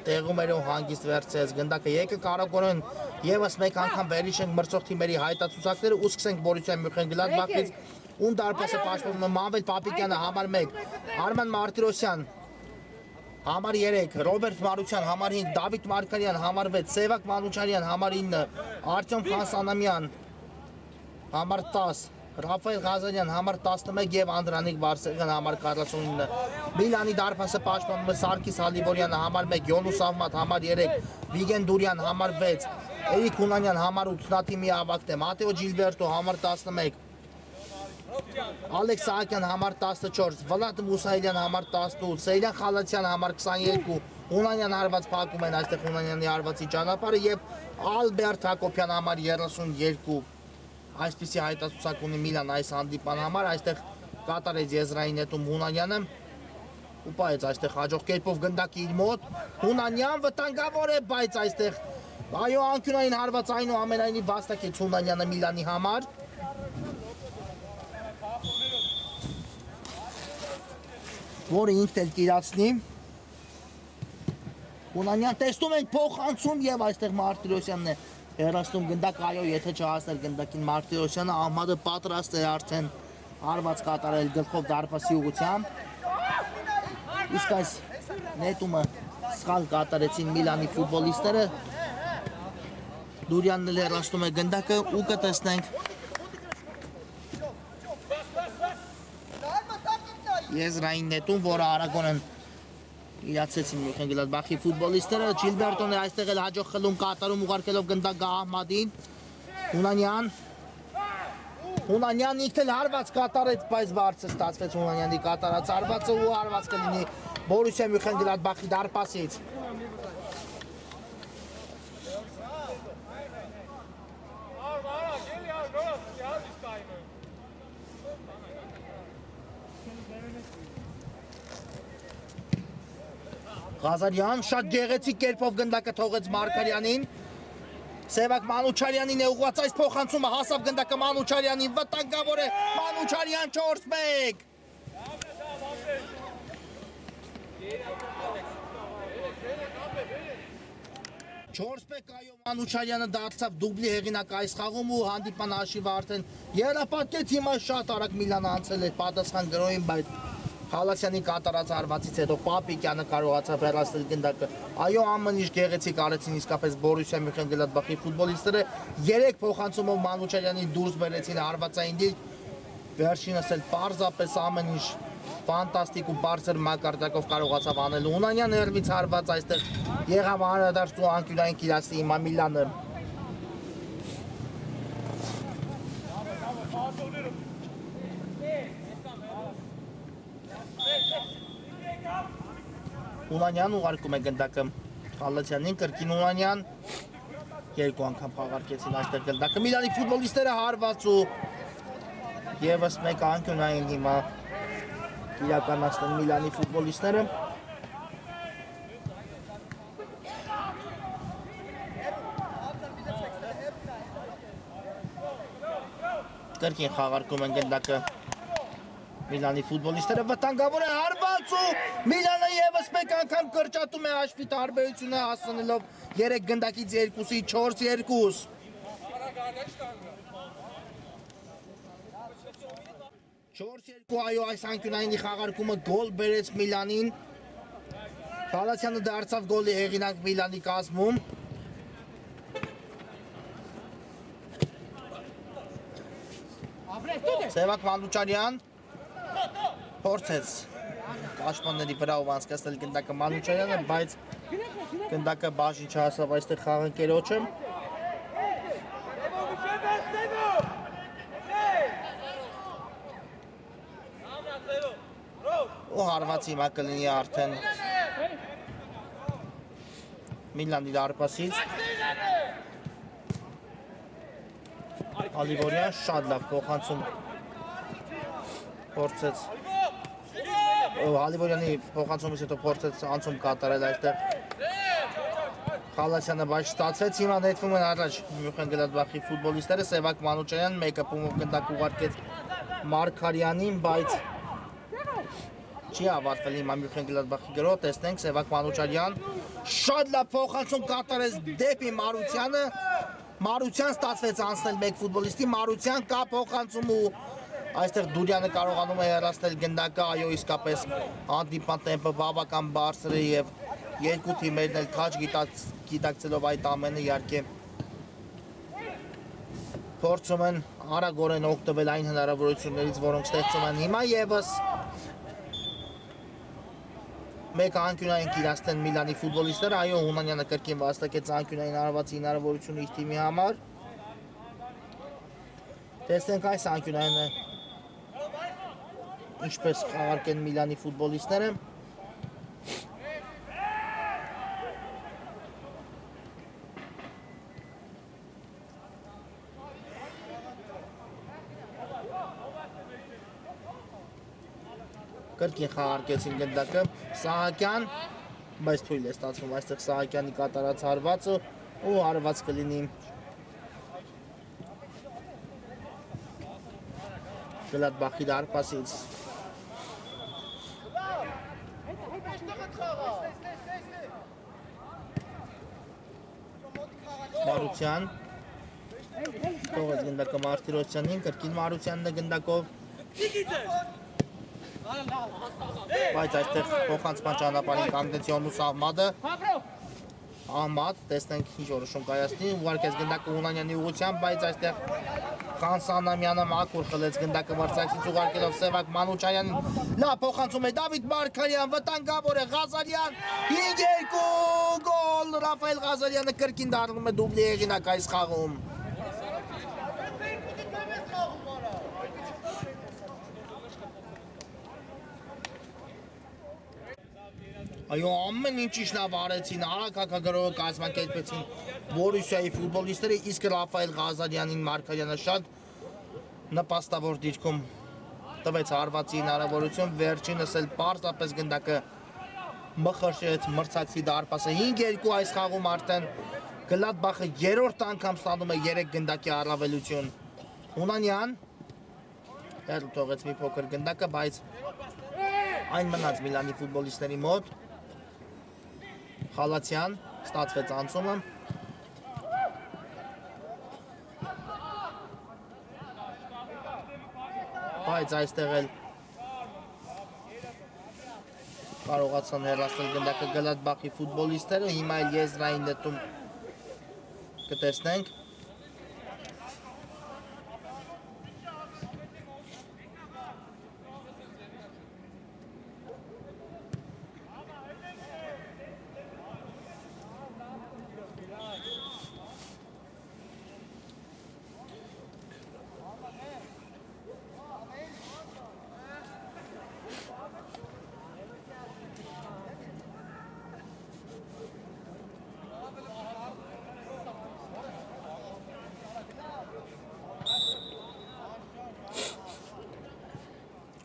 տեղում էր ու հանգիստ վերցրեց գնդակը։ Եկը կարողորեն եւս մեկ անգամ վերհիշենք մրցող թիմերի հայտացուցակները ու սկսենք Բորուսիա Մյունխեն-Գլադբախից, ում դարպասը պաշտպանում է Մանվել Պապիկյանը համար 1, Արման Մարտիրոսյան համար 3, Ռոբերտ Մարության համար 5, Դավիթ Մարգարյան համար 6, Սևակ Մանուչարյան համար 9, Արտյոմ Խանսանամյան համար 10, Ռաֆայել Ղազարյան համար 11 եւ Անդրանիկ Բարսեղյան համար 49։ Միլանի դարպասը պաշտպանում է Սարգիս Հալիվորյանը համար 1, Յոնուս Ահմադ համար 3, Վիգեն Դուրյան համար 6, Էրիկ Հունանյան համար 8, Նատիմի ավագն է, Մատեո Ջիլբերտո համար 11, Ալեքս Սահակյան համար 14, Վլադ Մուսայելյան համար 18, Սեյրան Խալացյան համար 22, Հունանյան հարված փակում են այստեղ Հունանյանի հարվածի ճանապարհը եւ Ալբերտ Հակոբյան համար 32։ Այսպիսի հայտացուցակ ունի Միլան այս հանդիպան համար, այստեղ կատարեց եզրային նետում Հունանյանը ու բայց այստեղ հաջող կերպով գնդակի իր մոտ Հունանյան վտանգավոր է, բայց այստեղ այո անկյունային հարված այնուամենայնիվ վաստակեց Հունանյանը Միլանի համար։ Որը ինքն էլ կիրացնի։ Հունանյան տեսնում ենք փոխանցում եւ այստեղ Մարտիրոսյանն է հեռացնում գնդակ, այո, եթե չհասներ գնդակին Մարտիրոսյանը, Ահմադը պատրաստ է արդեն հարված կատարել գլխով դարպասի ուղղությամբ։ Իսկ այս նետումը սխալ կատարեցին Միլանի ֆուտբոլիստները։ Դուրյանն էլ հեռացնում է գնդակը ու կտեսնենք եզրային նետում, որը արագորեն իրացեցին Մյունխեն-Գլադբախի ֆուտբոլիստները։ Ջիլբերտոն է այստեղ էլ հաջող խլում կատարում ուղարկելով գնդակ Ահմադին։ Հունանյանն ինքն էլ հարված կատարեց, բայց բարձր ստացվեց Հունանյանի կատարած հարվածը ու հարված կլինի Բորուսիա Մյունխեն-Գլադբախի դարպասից։ Ղազարյան շատ գեղեցիկ կերպով գնդակը թողեց Մարգարյանին։ Սևակ Մանուչարյանին է ուղղված այս փոխանցումը, հասավ գնդակը Մանուչարյանին, վտանգավոր է Մանուչարյան 4-1։ 4-1 այո Մանուչարյանը դարձավ դուբլի հեղինակ այս խաղում ու հանդիպան հաշիվը արդեն երապատկեց, հիմա շատ արագ Միլանը անցել է պատասխան գրոյին, բայց Խալասյանի կատարած հարվածից հետո Պապիկյանը կարողացավ հեռացնել գնդակը։ Այո, ամեն ինչ գեղեցիկ արեցին իսկապես Բորուսիա Մյունխեն-Գլադբախի ֆուտբոլիստները 3 փոխանցումով Մանուչարյանի դուրս բերեցին հարվածային դիրք։ Վերջինս էլ պարզապես ամեն ինչ ֆանտաստիկ ու բարձր մակարդակով կարողացավ անել։ Հունանյան հերվից հարված այստեղ եղավ անդրադարձ ու անկյունային կիրացի հիմա Միլանը։ Հունանյան ուղարկում է գնդակը Խալացյանին, կրկին Հունանյան երկու անգամ խաղարկեցին այստեղ գնդակը Միլանի ֆուտբոլիստները հարված ու եւս մեկ անկյունային հիմա իրականացնում Միլանի ֆուտբոլիստները։ Կրկին խաղարկում են գնդակը Միլանի ֆուտբոլիստները, վտանգավոր է հարված ու Միլանը եւս մեկ անգամ կրճատում է հաշվի տարբերությունը հասնելով 3 գնդակից 2-ի 4-2։ 4-2 այո այս անկյունայինի խաղարկումը գոլ բերեց Միլանին։ Խալացյանը դարձավ գոլի հեղինակ Միլանի կազմում։ Սևակ Մանուչարյան փորձեց պաշտպանների վրա ով անցկացնել գնդակը Մանուչարյանը, բայց գնդակը բաժին չհասավ այստեղ խաղընկերոջը։ Ու հարված հիմա կլինի արդեն Միլանի դարպասից։ Ալիվորյան շատ լավ փոխանցում փորձեց Ալիվորյանի փոխանցումից հետո փորձեց անցում կատարել այստեղ Խալասյանը, բայց ստացվեց հիմա նետվում են առաջ Մյունխեն-Գլադբախի ֆուտբոլիստները Սևակ Մանուչարյան մեկը փումով գնդակ ուղարկեց Մարգարյանին, բայց չի ավարտվել հիմա Մյունխեն-Գլադբախի գրոհ, տեսնենք Սևակ Մանուչարյան շատ լավ փոխանցում կատարեց դեպի Մարությանը Մարության ստացվեց անցնել մեկ ֆուտբոլիստի, Մարության կա փոխանցում ու այստեղ Դուրյանը կարողանում է հեռացնել գնդակը, այո իսկապես հանդիպան տեմպը բավական բարձր է եւ երկու թիմերն էլ քաջ գիտակցելով այդ ամենը իհարկե փորձում են արագորեն օգտվել այն հնարավորություններից, որոնք ստեղծում են հիմա եւս մեկ անկյունային կիրաստեն Միլանի ֆուտբոլիստները, այո Հունանյանը կրկին վաստակեց անկյունային արվածի հնարավորությունը իր թիմի համար։ Տեսնենք այս անկյունայինը ինչպես խաղարկեն Միլանի ֆուտբոլիստները։ Կրկին խաղարկեցին գնդակը Սահակյան, բայց թույլ է ստացվում այստեղ Սահակյանի կատարած հարվածը ու հարված կլինի Գլադբախի դարպասից։ Մարության թողեց գնդակը Մարտիրոսյանին, կրկին Մարությանն է գնդակով բայց այստեղ փոխանցման ճանապարհին կանգնեց Յոնուս Ահմադը Ահմադ, տեսնենք ինչ որոշում կայացնի, ուղարկեց գնդակը Հունանյանի ուղղությամբ, բայց այստեղ Խանսանամյանը մաքուր խլեց գնդակը մրցակցից ուղարկելով Սևակ Մանուչարյանին, լավ փոխանցում է Դավիթ Մարգարյան, վտանգավոր է Ղազարյան, 5-2 գոլ, Ռաֆայել Ղազարյանը կրկին դառնում է դուբլի հեղինակ այս խաղում։ Այո, ամեն ինչի լավ արեցին, արագ հակագրողը կազմակերպեցին Բորուսիայի ֆուտբոլիստները, իսկ Ռաֆայել Ղազարյանին Մարգարյանը շատ նպաստավոր դիրքում տվեց հարվածի հնարավորություն, վերջինս էլ պարզապես գնդակը մխրշեց մրցակցի դարպասը 5-2 այս խաղում արդեն Գլադբախը երրորդ անգամ ստանում է 3 գնդակի առավելություն։ Հունանյան հեռու թողեց մի փոքր գնդակը, բայց այն մնաց Միլանի ֆուտբոլիստների մոտ։ Խալացյան ստացվեց անցումը բայց այստեղ էլ կարողացան հեռացնել գնդակը Գլադբախի ֆուտբոլիստները, հիմա էլ եզրային նետում կտեսնենք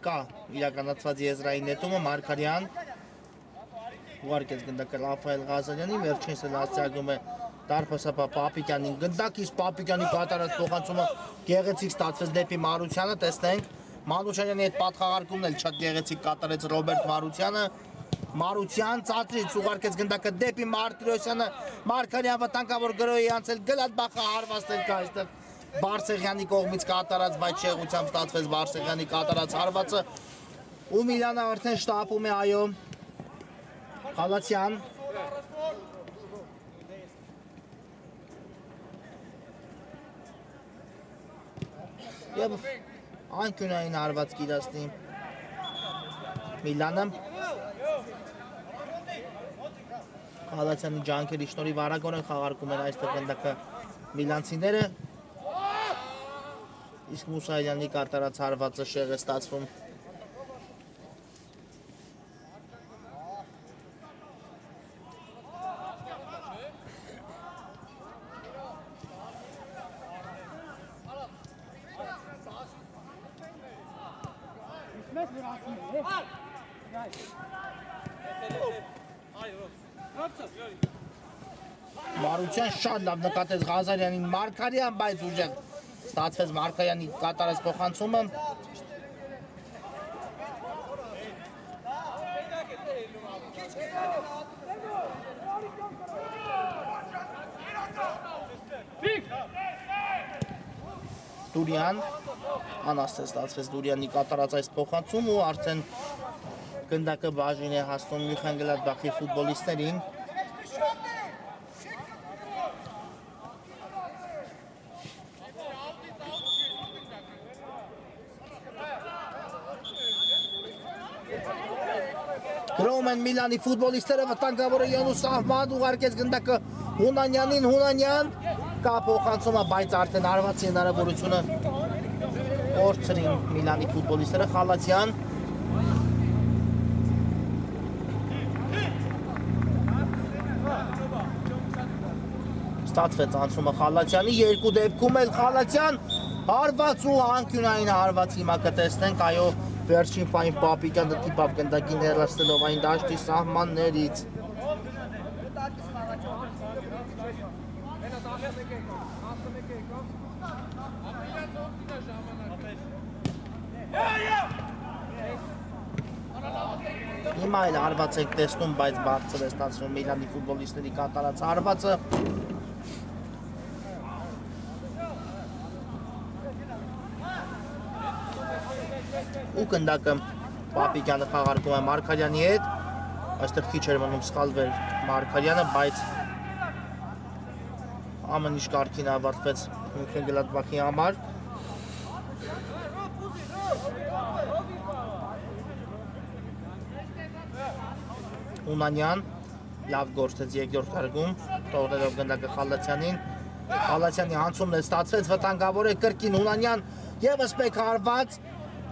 կա իրականացված եզրային նետումը Մարգարյան ուղարկեց գնդակը Ռաֆայել Ղազարյանին, վերջինս էլ հասցեագրում է դարպասապահ Պապիկյանին, գնդակից Պապիկյանի կատարած փոխանցումը գեղեցիկ ստացվեց դեպի Մարությանը, տեսնենք Մանուչարյանի հետ պատխաղարկումն էլ շատ գեղեցիկ կատարեց Ռոբերտ Մարությանը, Մարության ծածրից ուղարկեց գնդակը դեպի Մարտիրոսյանը, Մարգարյան վտանգավոր գրոհի անցել Գլադբախը հարվածներ կա այստեղ Բարսեղյանի կողմից կատարած, բայց շեղությամբ ստացվեց Բարսեղյանի կատարած հարվածը ու Միլանը արդեն շտապում է այո Խալացյան եւ անկյունային հարված կիրացնի Միլանը Խալացյանի ջանքերի շնորհիվ արագորեն խաղարկում են այստեղ գնդակը միլանցիները իսկ Մուսայելյանի կատարած հարվածը շեղ է ստացվում Մարության շատ լավ նկատեց Ղազարյանին Մարգարյան, բայց ուժեղ ստացվեց Մարգարյանի կատարած փոխանցումը Դուրյան անաստել ստացվեց Դուրյանի կատարած այս փոխանցումը ու արդեն գնդակը բաժին է հասնում Մյունխենգլադբախի ֆուտբոլիստերին Գրոում են Միլանի ֆուտբոլիստերը վտանգավորը Յանուս Ահմադ ուղարկեց գնդակը Հունանյանին Հունանյան կա փոխանցումը բայց արդեն արված հնարավորությունը կորցրին Միլանի ֆուտբոլիստերը Խալացյան Ստացվեց անցումը Խալացյանի երկու դեպքում էլ Խալացյան հարված ու անկյունային հարված հիմա կտեսնենք այո վերջին պայն Պապիկյանը տիպավ գնդակին հեռացնելով այն դաշտի սահմաններից Հիմա էլ հարված եք տեսնում, բայց բարձր է ստացվում Միլանի ֆուտբոլիստների կատարած հարվածը ու գնդակը Պապիկյանը խաղարկում է Մարգարյանի հետ այստեղ քիչ էր մնում սխալվել Մարգարյանը, բայց ամեն ինչ կարգին ավարտվեց Մյունխենգլադբախի համար Հունանյան լավ գործեց երկրորդ հարգում թողնելով գնդակը Խալացյանին Խալացյանի հանցումն է ստացվեց վտանգավոր է կրկին Հունանյան եւս մեկ հարված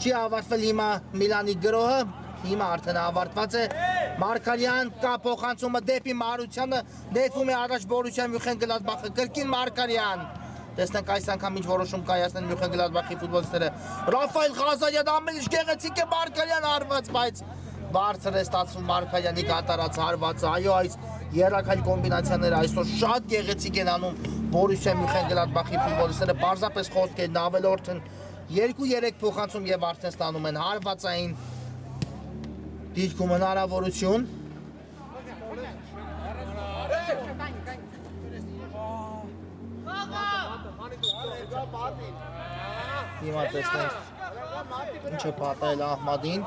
չի ավարտվել հիմա Միլանի գրոհը հիմա արդեն ավարտված է Մարգարյան կա փոխանցումը դեպի Մարությանը դեպքում է առաջ Բորուսիա Մյունխենգլադբախը կրկին Մարգարյան տեսնենք այս անգամ ինչ որոշում կայացնեն Մյունխենգլադբախի ֆուտբոլիստները Ռաֆայել Ղազարյան ամեն ինչ գեղեցիկ է Մարգարյան հարված բայց բարձր է ստացվում Մարգարյանի կատարած հարվածը այո այս երակայլ կոմբինացիաները այսօր շատ գեղեցիկ են անում Բորուսիա Մյունխենգլադբախի ֆուտբոլիստները պարզապես խոսքերն ավելորդ են 2-3 փոխանցում եւ արդեն ստանում են հարվածային դիրքում հնարավորություն Հիմա տեսնենք ինչ է պատահել Ահմադին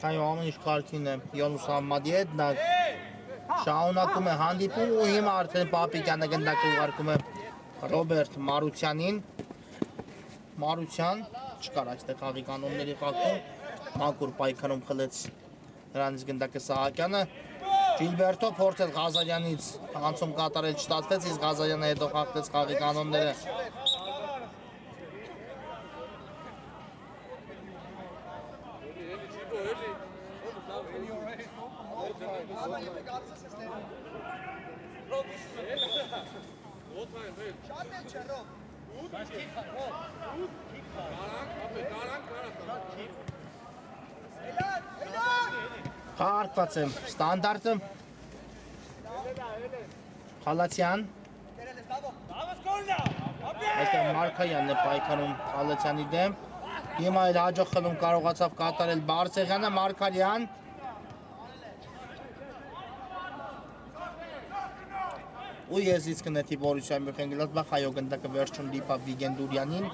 Այո, ամեն ինչ կարգին է Յանուս Ահմադի հետ նա շարունակում է հանդիպում ու հիմա արդեն Պապիկյանը գնդակը ուղարկում է Ռոբերտ Մարությանին Մարության չկար այստեղ խաղի կանոնների խախտում մաքուր պայքարում խլեց նրանից գնդակը Սահակյանը Գիլբերտո փորձեց Ղազարյանից անցում կատարել չստացվեց իսկ Ղազարյանը հետո խախտեց խաղի կանոնները Կարգված եմ ստանդարտը Խալացյան այստեղ Մարկայանն է պայքարում Խալացյանի դեմ հիմա էլ հաջող խլում կարողացավ կատարել Բարսեղյանը Մարկարյան ու եզից կնետի Բորուսիա Մյունխեն-Գլադբախ այո գնդակը վերջում դիպավ Վիգեն Դուրյանին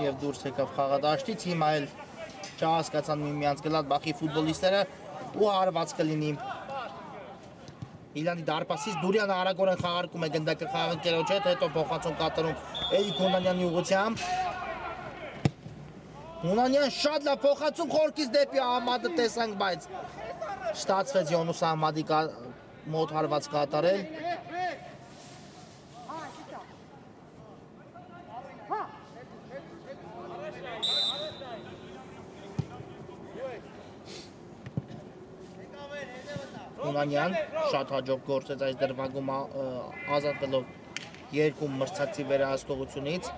և դուրս եկավ խաղադաշտից հիմա էլ չհասկացան միմյանց Գլադբախի ֆուտբոլիստները ու հարված կլինի Իլանի դարպասից Դուրյանը արագորեն խաղարկում է գնդակը խաղընկերոջ հետ, հետո փոխանցում կատարում Էրիկ Հունանյանի ուղղությամբ Հունանյան շատ լավ փոխանցում խորքից դեպի Ահմադը տեսանք, բայց ստացվեց Յոնուս Ահմադի մոտ հարված կատարել Հունանյան շատ հաջող գործեց այս դրվագում ազատվելով երկու մրցակցի վերահսկողությունից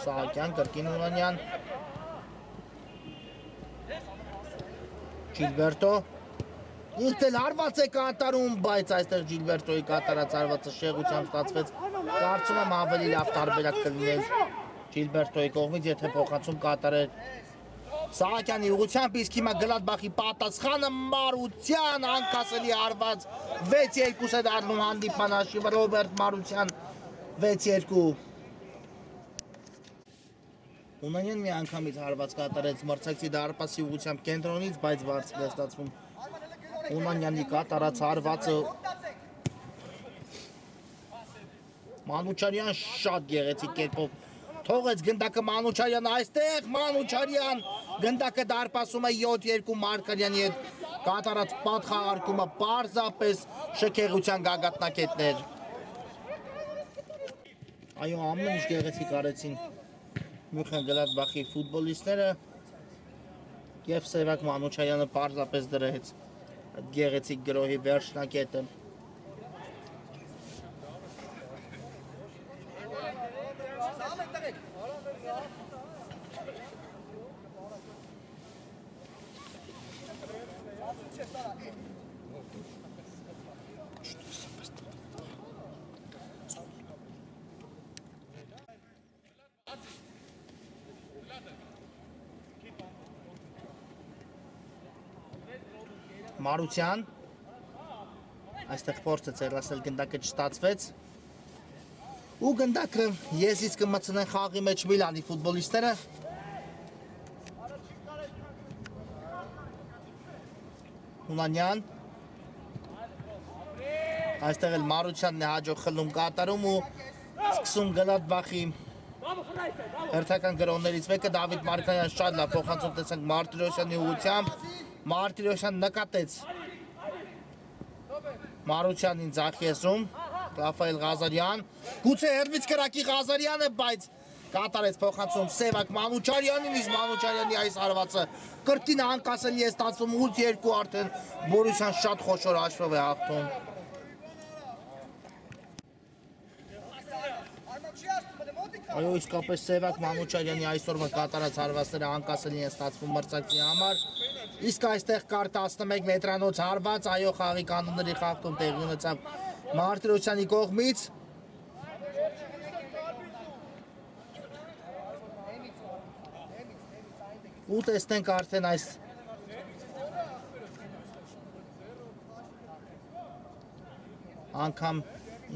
Սահակյան, կրկին Հունանյան Ջիլբերտո ինքն էլ հարված է կատարում, բայց այստեղ Ջիլբերտոյի կատարած հարվածը շեղությամբ ստացվեց կարծում եմ ավելի լավ տարբերակ կլիներ Ջիլբերտոյի կողմից, եթե փոխանցում կատարեր Սահակյանի ուղղությամբ, իսկ հիմա Գլադբախի պատասխանը Մարության անկասելի հարված 6-2 է դառնում հանդիպման հաշիվը Ռոբերտ Մարության 6-2 Հունանյան մի անգամից հարված կատարեց մրցակցի դարպասի ուղղությամբ կենտրոնից, բայց բարձր է ստացվում Հունանյանի կատարած հարվածը Մանուչարյան շատ գեղեցիկ կերպով Թողեց գնդակը Մանուչարյանը այստեղ, Մանուչարյան գնդակը դարպասում է 7-2 Մարկարյանի հետ կատարած պատխաղարկումը պարզապես շքեղության գագաթնակետներ Այո, ամեն ինչ գեղեցիկ արեցին Մյունխեն-Գլադբախի ֆուտբոլիստները և Սևակ Մանուչարյանը պարզապես դրեց գեղեցիկ գրոհի վերջնակետը Մարության այստեղ փորձը ցերասել գնդակը չստացվեց ու գնդակը եզից կմցնեն խաղի մեջ Միլանի ֆուտբոլիստները Հունանյան այստեղ էլ Մարությանն է հաջող խլում կատարում ու սկսում Գլադբախի հերթական գրողներից մեկը Դավիթ Մարկարյան շատ լավ փոխանցում տեսանք Մարտիրոսյանի ուղղությամբ Մարտիրոսյան նկատեց Մարությանին ձախ-եզրում Ռաֆայել Ղազարյան գուցե հերվից կրակի Ղազարյանը, բայց կատարեց փոխանցում Սևակ Մանուչարյանին, իսկ Մանուչարյանի այս հարվածը կրկին անկասելի է ստացվում 8-2 արդեն Բորուսյան շատ խոշոր հաշվով է հաղթում Այո, իսկապես Սևակ Մանուչարյանի այսօրվա կատարած հարվածները անկասելի են ստացվում մրցակցի համար Իսկ այստեղ կար 11 մետրանոց հարված, այո խաղի կանոնների խախտում տեղի ունեցավ Մարտիրոսյանի կողմից ու տեսնենք արդեն այս անգամ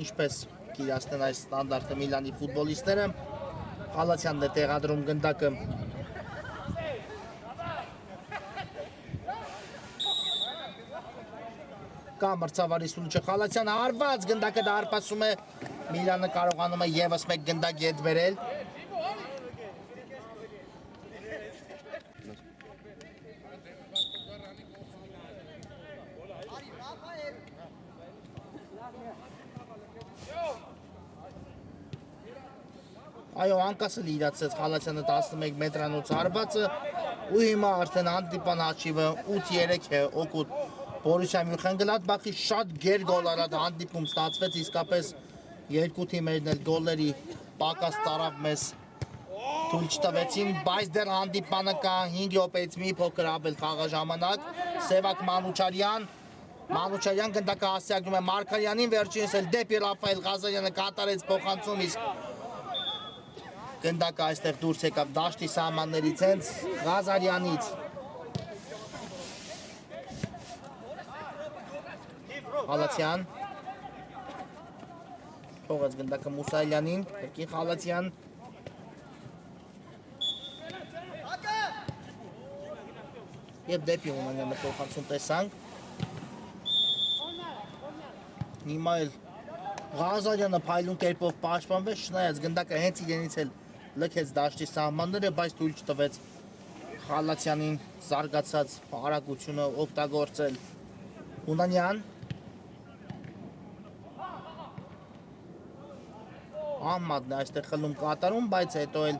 ինչպես կիրացնեն այս ստանդարտը Միլանի ֆուտբոլիստները Խալացյանն է տեղադրում գնդակը Կա մրցավարի Սուլիչը Խալացյանը հարված գնդակը դարպասում է Միլանը կարողանում է ևս մեկ գնդակ ետ բերել Այո, անկասելի իրացեց Խալացյանը 11 մետրանոց հարվածը ու հիմա արդեն հանդիպան հաշիվը 8-3 է օգուտ Բորուսիա Մյունխեն-Գլադբախի շատ գեր գոլարած հանդիպում ստացվեց իսկապես Երկու թիմերն էլ գոլերի պակաս ծարավ մեզ թույլ չտվեցին, բայց դեռ հանդիպանը կա 5 րոպեից մի փոքր ավել խաղաժամանակ։ Սևակ Մանուչարյան գնդակը հասցեակնում է Մարգարյանին, վերջինս էլ դեպի Ռաֆայել Ղազարյանը կատարեց փոխանցում, իսկ գնդակը այստեղ դուրս եկավ դաշտի սահմաններից հենց Ղազարյանից։ Խալացյան թողեց գնդակը Մուսայելյանին, կրկին Խալացյան և դեպի Հունանյանը փոխանցում տեսանք։ Հիմա էլ Ղազարյանը փայլուն կերպով պաշտպանվեց, չնայած գնդակը հենց իրենից էլ լքեց դաշտի սահմանները, բայց թույլ չտվեց Խալացյանին զարգացած արագությունը օգտագործել։ Հունանյան Ահմադն է այստեղ խլում կատարում, բայց հետո էլ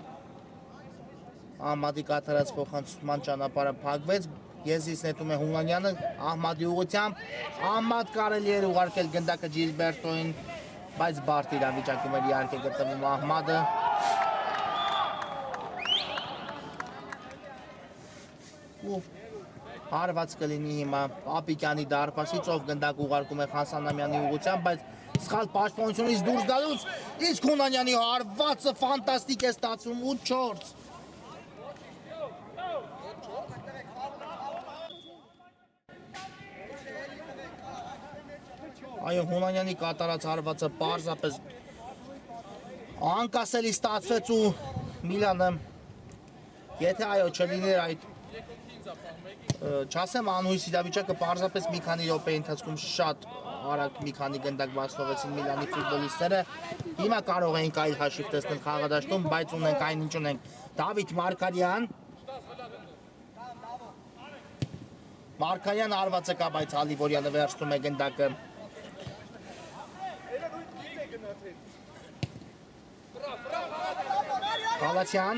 Ահմադի կատարած փոխանցման ճանապարհը փակվեց։ Եզրից նետում է Հունանյանը Ահմադի ուղղությամբ։ Ահմադ կարելի էր ուղարկել գնդակը Ջիլբերտոին, բայց բարդ իրավիճակում էր իհարկե գտնվում Ահմադը։ Ու հարված կլինի հիմա Պապիկյանի դարպասից, ով գնդակ ուղարկում է Խասանամյանի ուղղությամբ, բայց սխալ պաշտպանությունից դուրս գալուց, իսկ Հունանյանի հարվածը ֆանտաստիկ է ստացվում 8-4։ Այո, Հունանյանի կատարած հարվածը պարզապես անկասելի ստացվեց ու Միլանը, եթե այո չլիներ այդ չասեմ անհույս իրավիճակը, պարզապես մի քանի րոպեի ընթացքում շատ արագ մի քանի գնդակ բացթողեցին Միլանի ֆուտբոլիստները։ Հիմա կարող էինք այլ հաշիվ տեսնել խաղադաշտում, բայց ունենք այնինչ ունենք։ Դավիթ Մարգարյան հարվածը կա, բայց Ալիվորյանը վերցնում է գնդակը։ Խալացյան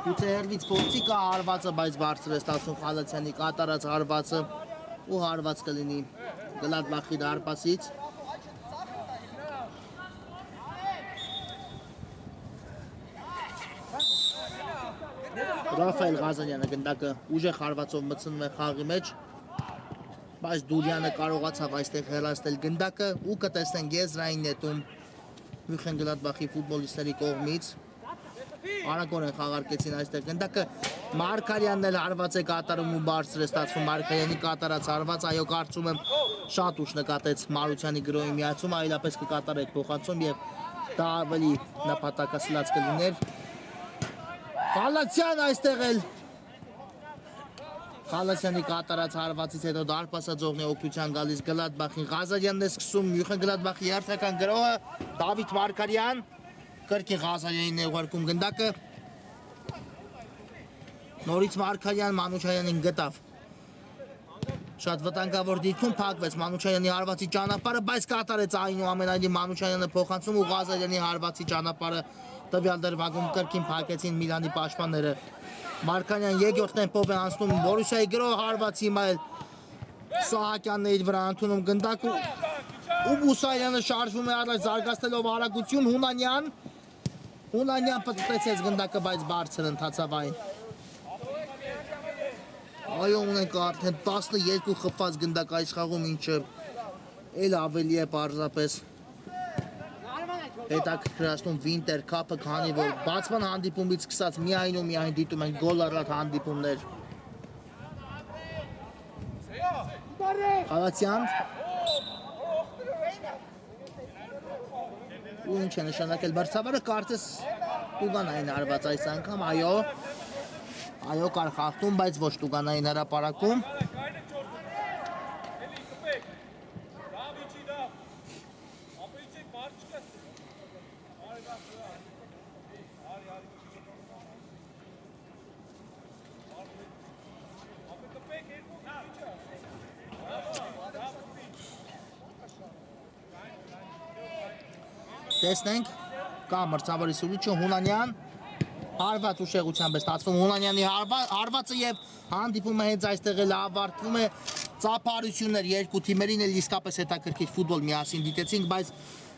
Գուցե հերվից փորձի կա հարվածը, բայց բարձր է ստացվում Խալացյանի կատարած հարվածը ու հարված կլինի Գլադբախի դարպասից։ Ռաֆայել Ղազարյանը գնդակը ուժեղ հարվածով մտցնում է խաղի մեջ, բայց Դուրյանը կարողացավ այստեղ հեռացնել գնդակը ու կտեսնենք եզրային նետում Մյունխեն-Գլադբախի ֆուտբոլիստների կողմից։ Արագորեն խաղարկեցին այստեղ գնդակը, Մարգարյանն էլ հարված է կատարում ու բարձր է ստացվում Մարգարյանի կատարած հարված, այո կարծում եմ շատ ուշ նկատեց Մարությանի գրոհի միացումը, այլապես կկատարեք փոխանցում և դա ավելի նպատակասլաց կլիներ։ Խալացյան այստեղ էլ Խալացյանի կատարած հարվածից հետո դարպասաձողն է օգնության գալիս Գլադբախին, Ղազարյանն է սկսում Մյունխեն-Գլադբախի հերթական գրոհը, Դավիթ Մարգարյան կրկին Ղազարյանին է ուղարկում գնդակը, նորից Մարգարյան Մանուչարյանին գտավ, շատ վտանգավոր դիրքում փակվեց Մանուչարյանի հարվածի ճանապարհը, բայց կատարեց այնուամենայնիվ Մանուչարյանը փոխանցում ու Ղազարյանի հարվածի ճանապարհը տվյալ դրվագում կրկին փակեցին Միլանի պաշտպանները։ Մարգարյան երկրորդ տեմպով է անցնում Բորուսիայի գրոհ հարված, հիմա էլ Սահակյանն է իր վրա ընդունում գնդակ ու Մուսայելյանը շարժվում է առաջ զարգացնելով արագություն, Հունանյան պտտեցեց գնդակը, բայց բարձր ընթացավ այն։ Այո, ունենք արդեն 12 խփված գնդակ այս խաղում, ինչը էլ ավելի է պարզապես հետաքրքրացնում Վինտեր քափը, քանի որ բացման հանդիպումից սկսած միայն ու միայն դիտում են գոլառատ հանդիպումներ։ Խալացյան ու ինչ է նշանակել մրցավարը, կարծես Տուգանային հարված այս անգամ, այո կար խախտում, բայց ոչ Տուգանային հրապարակում։ Տեսնենք, կա մրցավարի սուրիչը, Հունանյան հարված ուշեղությամբ է ստացվում Հունանյանի հարվածը եւ հանդիպումը հենց այստեղ էլ ավարտվում է ծափարություններ երկու թիմերին էլ իսկապես հետաքրքիր ֆուտբոլ միասին դիտեցինք, բայց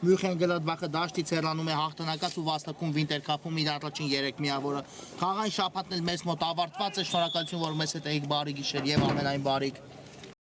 Մյունխեն-Գլադբախը դաշտից հեռանում է հաղթանակած ու վաստակում Վինտեր քափում իր առաջին 3 միավորը։ Խաղային շաբաթն էլ մեզ մոտ ավարտված է, շնորհակալություն որ մեզ հետ էիք, բարի գիշեր եւ ամենայն բարիք։